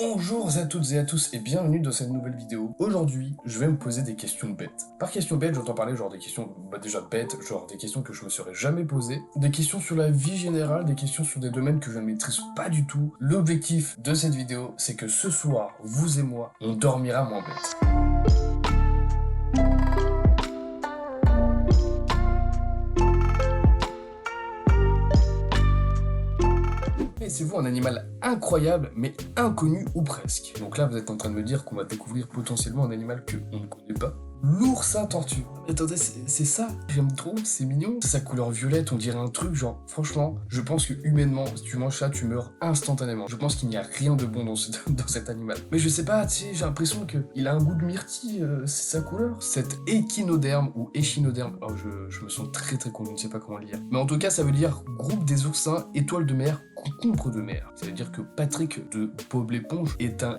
Bonjour à toutes et à tous et bienvenue dans cette nouvelle vidéo. Aujourd'hui, je vais me poser des questions bêtes. Par questions bêtes, j'entends parler genre des questions déjà bêtes, genre des questions que je me serais jamais posées, des questions sur la vie générale, des questions sur des domaines que je ne maîtrise pas du tout. L'objectif de cette vidéo, c'est que ce soir, vous et moi, on dormira moins bête. Connaissez-vous un animal incroyable mais inconnu ou presque? Donc là vous êtes en train de me dire qu'on va découvrir potentiellement un animal que on ne connaît pas. L'oursin tortue. Attendez, c'est ça, j'aime trop, c'est mignon. Sa couleur violette, on dirait un truc genre, franchement, je pense que humainement, si tu manges ça, tu meurs instantanément. Je pense qu'il n'y a rien de bon dans cet animal. Mais je sais pas, tu sais, j'ai l'impression qu'il a un goût de myrtille, c'est sa couleur. Cet échinoderme ou échinoderme, oh je me sens très con, je ne sais pas comment le lire. Mais en tout cas, ça veut dire groupe des oursins, étoile de mer, concombre de mer. Ça veut dire que Patrick de Bob l'éponge est un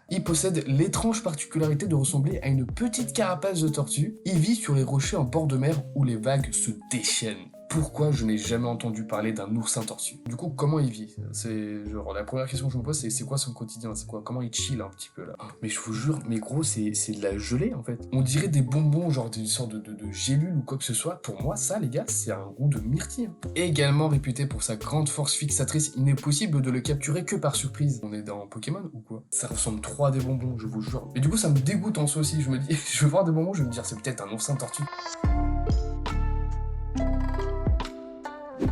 il possède l'étrange particularité de ressembler à une petite carapace de tortue. Il vit sur les rochers en bord de mer où les vagues se déchaînent. Pourquoi je n'ai jamais entendu parler d'un oursin tortue? Du coup, comment il vit? C'est genre la première question que je me pose, c'est quoi son quotidien? C'est quoi? Comment il chill un petit peu là? Mais je vous jure, mais gros, c'est de la gelée en fait. On dirait des bonbons, genre une sorte de gélule ou quoi que ce soit. Pour moi, ça, les gars, c'est un goût de myrtille. Également réputé pour sa grande force fixatrice, il n'est possible de le capturer que par surprise. On est dans Pokémon ou quoi? Ça ressemble trop à des bonbons, je vous jure. Et du coup, ça me dégoûte en soi aussi. Je me dis, je veux voir des bonbons, je vais me dire, c'est peut-être un oursin tortue.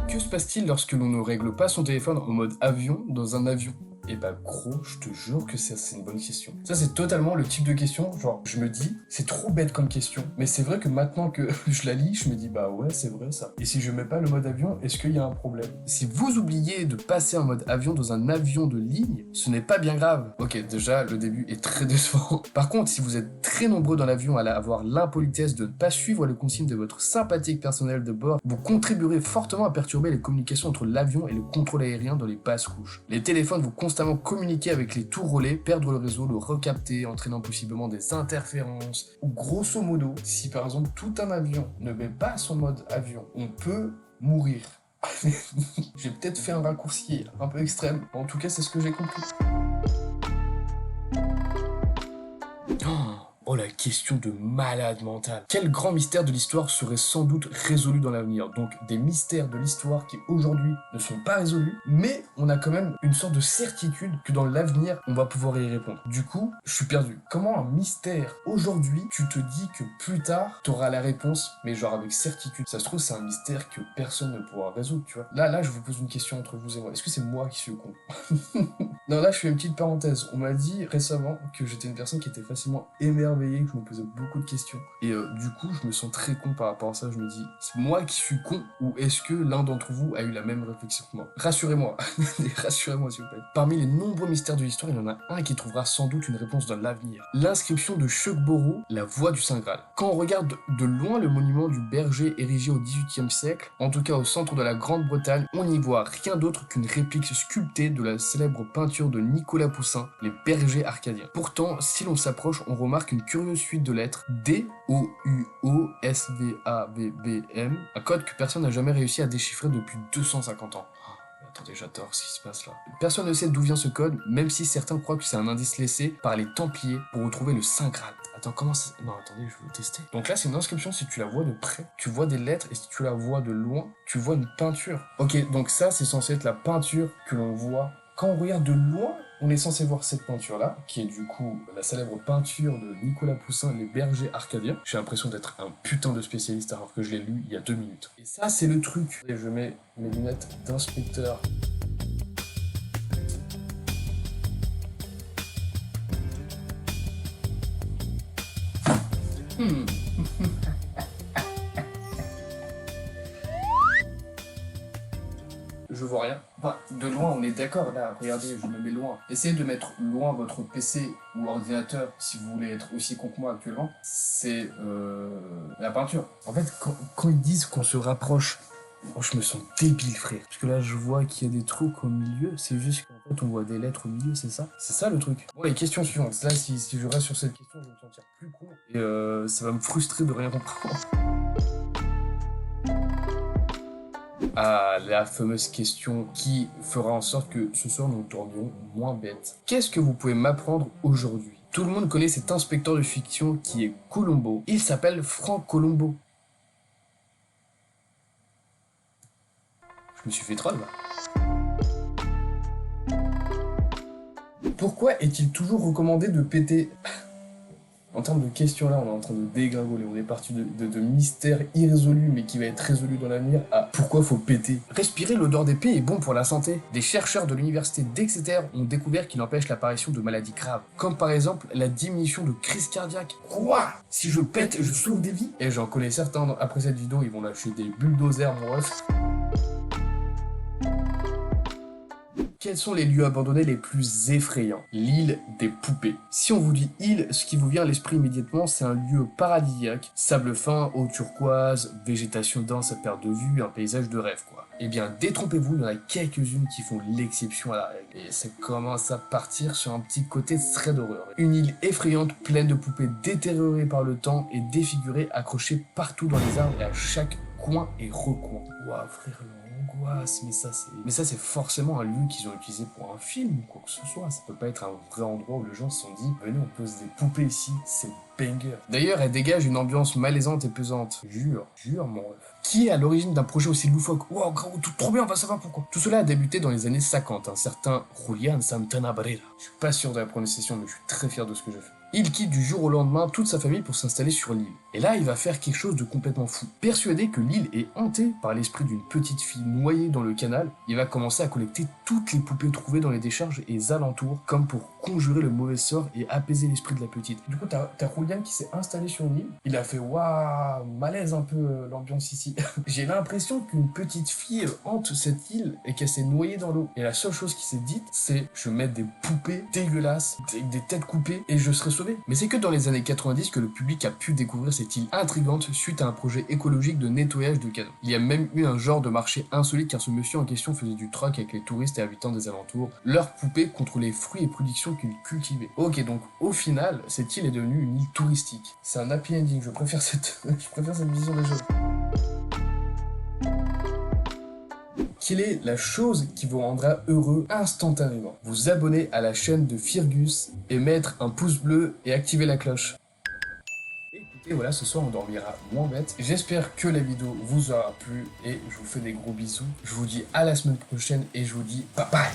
Que se passe-t-il lorsque l'on ne règle pas son téléphone en mode avion dans un avion? Et bah gros, je te jure que c'est une bonne question. Ça c'est totalement le type de question, genre je me dis, c'est trop bête comme question, mais c'est vrai que maintenant que je la lis, je me dis bah ouais c'est vrai ça. Et si je mets pas le mode avion, est-ce qu'il y a un problème? Si vous oubliez de passer en mode avion dans un avion de ligne, ce n'est pas bien grave. Ok, déjà le début est très décevant. Par contre, si vous êtes très nombreux dans l'avion à avoir l'impolitesse de ne pas suivre les consignes de votre sympathique personnel de bord, vous contribuerez fortement à perturber les communications entre l'avion et le contrôle aérien dans les basses couches. Les téléphones vont constamment communiquer avec les tours relais, perdre le réseau, le recapter, entraînant possiblement des interférences. Ou grosso modo, si par exemple tout un avion ne met pas son mode avion, on peut mourir. J'ai peut-être fait un raccourci un peu extrême, en tout cas c'est ce que j'ai compris. Oh la question de malade mental. Quel grand mystère de l'histoire serait sans doute résolu dans l'avenir? Donc des mystères de l'histoire qui aujourd'hui ne sont pas résolus, mais on a quand même une sorte de certitude que dans l'avenir on va pouvoir y répondre. Du coup, je suis perdu. Comment un mystère aujourd'hui, tu te dis que plus tard t'auras la réponse, mais genre avec certitude? Ça se trouve c'est un mystère que personne ne pourra résoudre, tu vois. Là je vous pose une question entre vous et moi. Est-ce que c'est moi qui suis con? Non, là je fais une petite parenthèse. On m'a dit récemment que j'étais une personne qui était facilement émerveillée, que je me posais beaucoup de questions. Et du coup, je me sens très con par rapport à ça. Je me dis, c'est moi qui suis con ou est-ce que l'un d'entre vous a eu la même réflexion que moi? Rassurez-moi, rassurez-moi s'il vous plaît. Parmi les nombreux mystères de l'histoire, il y en a un qui trouvera sans doute une réponse dans l'avenir. L'inscription de Shugborough, la voie du Saint Graal. Quand on regarde de loin le monument du berger érigé au XVIIIe siècle, en tout cas au centre de la Grande-Bretagne, on n'y voit rien d'autre qu'une réplique sculptée de la célèbre peinture de Nicolas Poussin, les bergers arcadiens. Pourtant, si l'on s'approche, on remarque une curieuse suite de lettres D-O-U-O-S-V-A-B-B-M, un code que personne n'a jamais réussi à déchiffrer depuis 250 ans. Attendez, j'adore ce qui se passe là. Personne ne sait d'où vient ce code, même si certains croient que c'est un indice laissé par les Templiers pour retrouver le Saint Graal. Attends, comment ça... Non, attendez, je veux tester. Donc là, c'est une inscription, si tu la vois de près, tu vois des lettres, et si tu la vois de loin, tu vois une peinture. Ok, donc ça, c'est censé être la peinture que l'on voit. Quand on regarde de loin, on est censé voir cette peinture-là, qui est du coup la célèbre peinture de Nicolas Poussin, les bergers arcadiens. J'ai l'impression d'être un putain de spécialiste alors que je l'ai lu il y a 2 minutes. Et ça, c'est le truc. Et je mets mes lunettes d'inspecteur. Je vois rien. Enfin, de loin, on est d'accord, là, regardez, je me mets loin. Essayez de mettre loin votre PC ou ordinateur, si vous voulez être aussi con que moi actuellement. C'est la peinture. En fait, quand ils disent qu'on se rapproche, oh, je me sens débile, frère. Parce que là, je vois qu'il y a des trucs au milieu, c'est juste qu'en fait, on voit des lettres au milieu, c'est ça? C'est ça le truc. Bon, les questions suivantes. Là, si je reste sur cette question, je vais me sentir plus con. Et ça va me frustrer de rien comprendre. Ah, la fameuse question qui fera en sorte que ce soir nous dormirons moins bêtes. Qu'est-ce que vous pouvez m'apprendre aujourd'hui? Tout le monde connaît cet inspecteur de fiction qui est Columbo. Il s'appelle Frank Columbo. Je me suis fait troll là. Pourquoi est-il toujours recommandé de péter? En termes de questions là, on est en train de dégringoler. On est parti de mystères irrésolus mais qui va être résolu dans l'avenir à pourquoi faut péter. Respirer l'odeur d'épée est bon pour la santé. Des chercheurs de l'université d'Exeter ont découvert qu'il empêche l'apparition de maladies graves, comme par exemple la diminution de crise cardiaque. Quoi? Si je pète, je sauve des vies? Et j'en connais certains, après cette vidéo, ils vont lâcher des bulldozers, mon ref. Quels sont les lieux abandonnés les plus effrayants? L'île des poupées. Si on vous dit île, ce qui vous vient à l'esprit immédiatement, c'est un lieu paradisiaque, sable fin, eau turquoise, végétation dense à perte de vue, un paysage de rêve quoi. Eh bien, détrompez-vous, il y en a quelques-unes qui font l'exception à la règle. Et ça commence à partir sur un petit côté très d'horreur. Une île effrayante, pleine de poupées détériorées par le temps et défigurées, accrochées partout dans les arbres et à chaque coin et recoin. Waouh frère, l'angoisse, mais ça c'est forcément un lieu qu'ils ont utilisé pour un film ou quoi que ce soit. Ça peut pas être un vrai endroit où les gens se sont dit venez on pose des poupées ici, c'est banger. D'ailleurs elle dégage une ambiance malaisante et pesante. Jure mon ref. Qui est à l'origine d'un projet aussi loufoque? Wow gros, tout trop bien, on va savoir pourquoi. Tout cela a débuté dans les années 50, un certain Julián Santana Barrera. Je suis pas sûr de la prononciation mais je suis très fier de ce que j'ai fait. Il quitte du jour au lendemain toute sa famille pour s'installer sur l'île. Et là, il va faire quelque chose de complètement fou. Persuadé que l'île est hantée par l'esprit d'une petite fille noyée dans le canal, il va commencer à collecter toutes les poupées trouvées dans les décharges et les alentours, comme pour conjurer le mauvais sort et apaiser l'esprit de la petite. Du coup, t'as Julián qui s'est installé sur l'île. Il a fait waouh, malaise un peu l'ambiance ici. J'ai l'impression qu'une petite fille hante cette île et qu'elle s'est noyée dans l'eau. Et la seule chose qui s'est dite, c'est je vais mettre des poupées dégueulasses, des têtes coupées et je serai sauvé. Mais c'est que dans les années 90 que le public a pu découvrir cette île intrigante suite à un projet écologique de nettoyage de canaux. Il y a même eu un genre de marché insolite car ce monsieur en question faisait du troc avec les touristes et habitants des alentours, leurs poupées contre les fruits et productions qu'il cultivait. Ok, donc au final, cette île est devenue une île touristique. C'est un happy ending, je préfère cette vision des choses. Quelle est la chose qui vous rendra heureux instantanément? Vous abonner à la chaîne de Firgus et mettre un pouce bleu et activer la cloche. Écoutez, voilà, ce soir on dormira moins bête. J'espère que la vidéo vous aura plu et je vous fais des gros bisous. Je vous dis à la semaine prochaine et je vous dis bye bye.